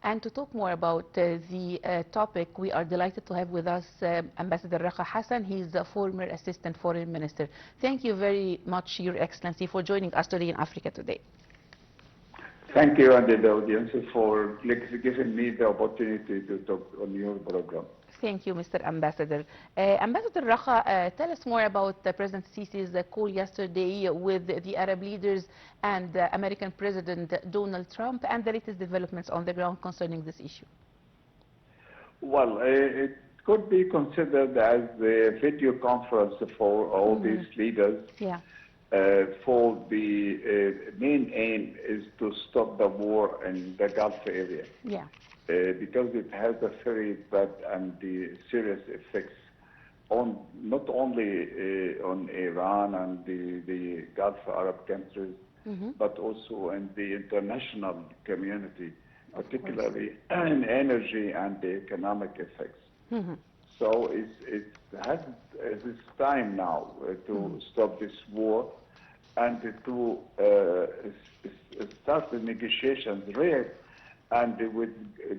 And to talk more about the topic, we are delighted to have with us Ambassador Rakha Hassan. He's a former Assistant Foreign Minister. Thank you very much, Your Excellency, for joining us today in Africa Today. Thank you and the audience for giving me the opportunity to talk on your program. Thank you, Mr. Ambassador. Ambassador Rakha, tell us more about President Sisi's call yesterday with the Arab leaders and American President Donald Trump and the latest developments on the ground concerning this issue. Well, it could be considered as a video conference for all these leaders. Yeah. For the main aim is to stop the war in the Gulf area. Yeah. Because it has a very bad and serious effects on not only on Iran and the Gulf Arab countries, but also in the international community, particularly in energy and the economic effects. So it's time now to stop this war and to start the negotiations and with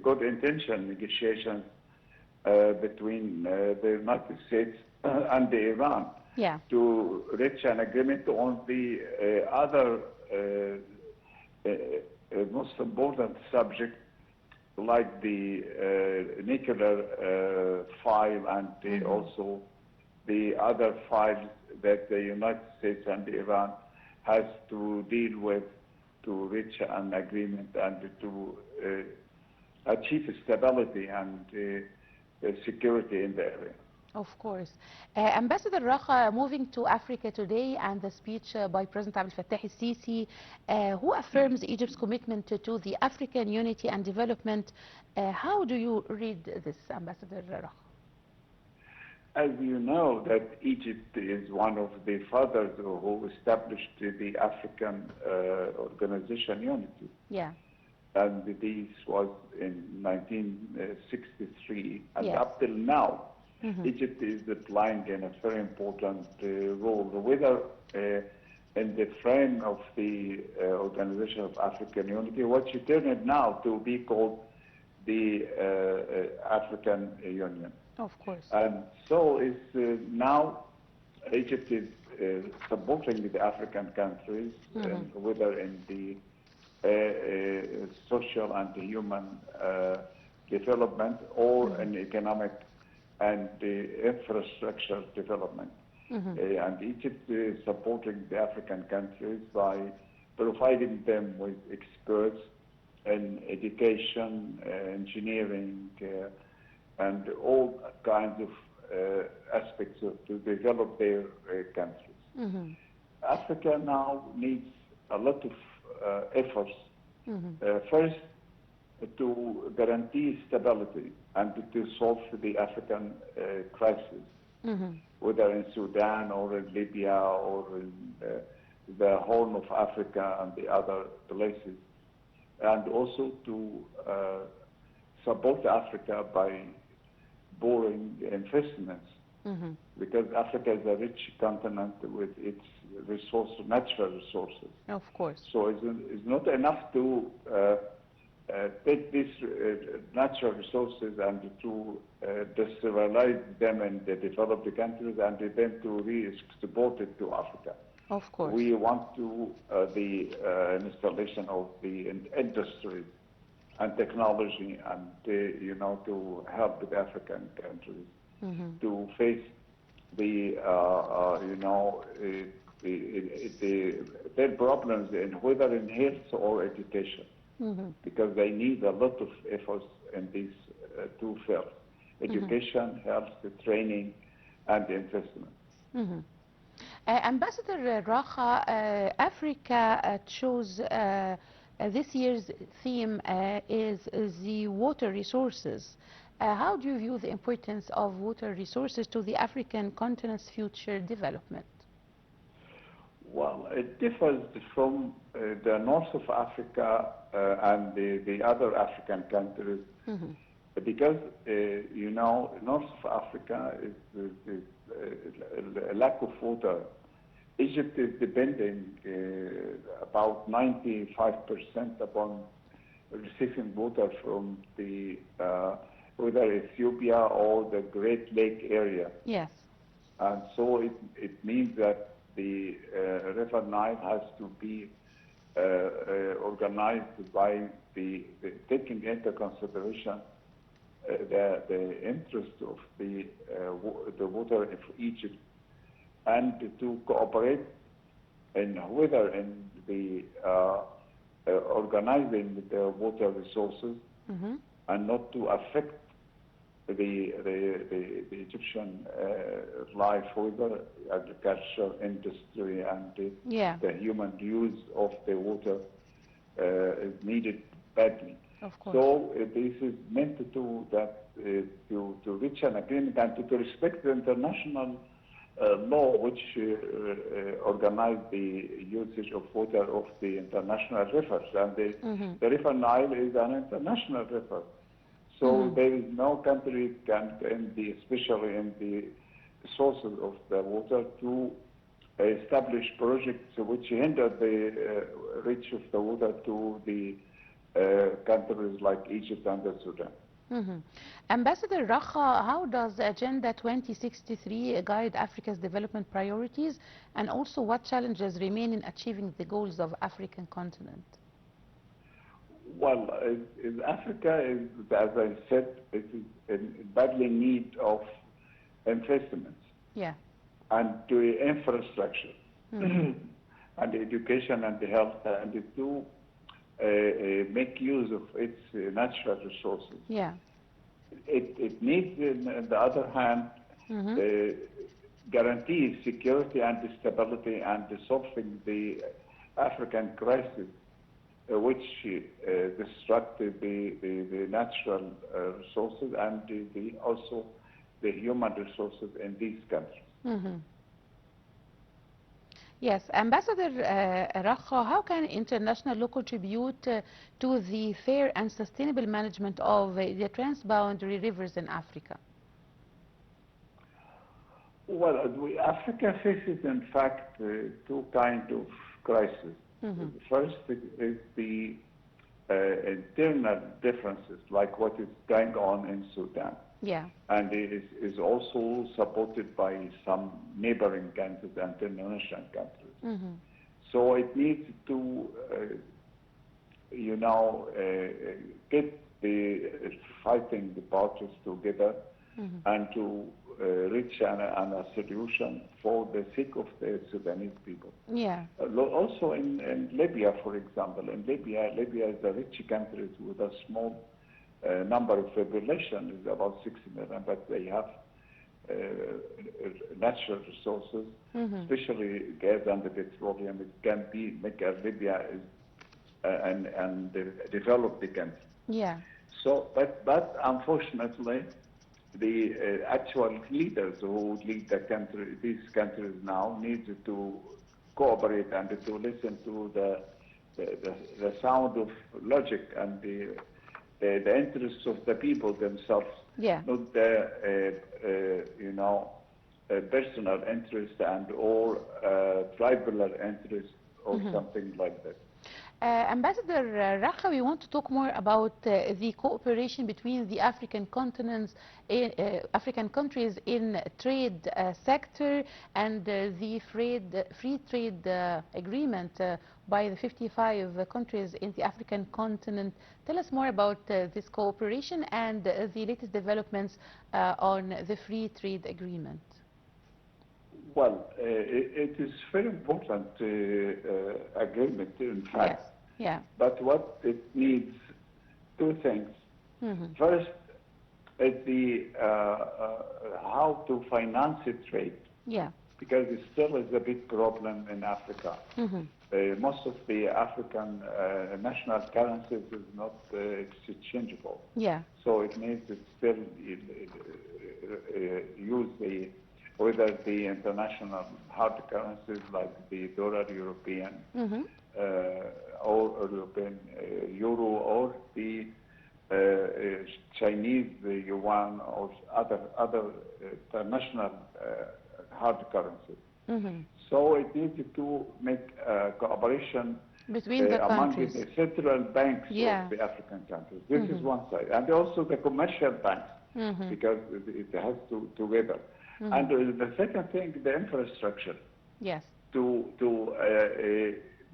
good intention negotiations between the United States and Iran to reach an agreement on the other most important subject, like the nuclear file and also the other files that the United States and Iran has to deal with to reach an agreement and to achieve stability and security in the area. Of course. Ambassador Rakha, moving to Africa today and the speech by President Abdel Fattah el-Sisi, who affirms Egypt's commitment to the African unity and development. How do you read this, Ambassador Rakha? As you know, that Egypt is one of the fathers who established the African Organization Unity. Yeah. And this was in 1963, and up till now, Egypt is playing in a very important role, whether in the frame of the Organization of African Unity, what you turn it now to be called the African Union. Of course. And so it's now Egypt is supporting the African countries, whether in the social and human development or in economic and infrastructure development. And Egypt is supporting the African countries by providing them with experts in education, engineering, and all kinds of aspects to develop their countries. Africa now needs a lot of efforts. First, to guarantee stability and to solve the African crisis, whether in Sudan or in Libya or in the Horn of Africa and the other places, and also to support Africa by borrowing investments, because Africa is a rich continent with its natural resources. Of course. So it's not enough to take these natural resources and to destabilize them in the developed countries and then to re-export it to Africa. Of course. We want to the installation of the industries and technology and to help the African countries to face their problems in whether in health or education, because they need a lot of efforts in these two fields: education, health, training, and investment. Ambassador Rakha, Africa chose this year's theme is the water resources. How do you view the importance of water resources to the African continent's future development? Well, it differs from the north of Africa and the other African countries, because, north of Africa is a lack of water. Egypt is depending about 95% upon receiving water from the whether Ethiopia or the Great Lake area. Yes. And so it means that the River Nile has to be organized by taking into consideration the interest of the water of Egypt, and to cooperate in whether in the organizing the water resources, and not to affect the Egyptian life, whether agriculture, industry, and the human use of the water is needed badly. Of course. So this is meant to reach an agreement and to respect the international law, which organize the usage of water of the international rivers, and the River Nile is an international river. So there is no country can, especially in the sources of the water, to establish projects which hinder the reach of the water to the countries like Egypt and Sudan. Ambassador Rakha, how does Agenda 2063 guide Africa's development priorities, and also what challenges remain in achieving the goals of African continent? Well, Africa is, as I said, it is in badly need of investments, and to infrastructure, and education and the health, and to make use of its natural resources. It needs, on the other hand, guarantee security and stability and solving the African crisis, which destructed the natural resources and also the human resources in these countries. Yes, Ambassador Rakha, how can international law contribute to the fair and sustainable management of the transboundary rivers in Africa? Well, Africa faces, in fact, two kinds of crises. First is the internal differences, like what is going on in Sudan. And it is also supported by some neighboring countries and international countries. So it needs to, get the fighting the parties together and to reach a solution for the sake of the Sudanese people. Also in Libya, for example, Libya is a rich country with a small number of population, is about 6 million, but they have natural resources, especially gas and petroleum. It can make Libya and develop the country. So, but unfortunately, the actual leaders who lead the country, these countries now, need to cooperate and to listen to the sound of logic and the interests of the people themselves, not the personal interest and or tribal interest or something like that. Ambassador Rakha, we want to talk more about the cooperation between the African continents, African countries in trade sector, and the free trade agreement by the 55 countries in the African continent. Tell us more about this cooperation and the latest developments on the free trade agreement. Well, it is very important agreement, in fact. But what it needs, two things. First, is how to finance the trade. Because it still is a big problem in Africa. Most of the African national currencies is not exchangeable. So it means it still use whether the international hard currencies like the dollar, European, or European euro, or the Chinese yuan, or other international hard currencies. So it needs to make cooperation Between the among countries. the central banks Yeah. of the African countries. This is one side. And also the commercial banks, because it has to together. And the second thing, the infrastructure, Yes. to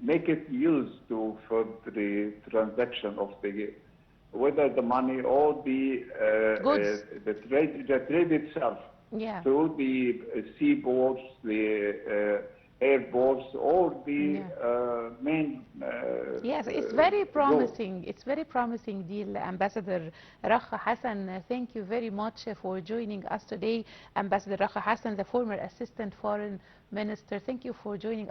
make it used for the transaction of whether the money or the Goods. the trade itself, Yeah. through the seaports, the airports, or the main. Yes, it's very roads. promising. It's very promising deal, Ambassador Rakha Hassan. Thank you very much for joining us today, Ambassador Rakha Hassan, the former Assistant Foreign Minister. Thank you for joining us.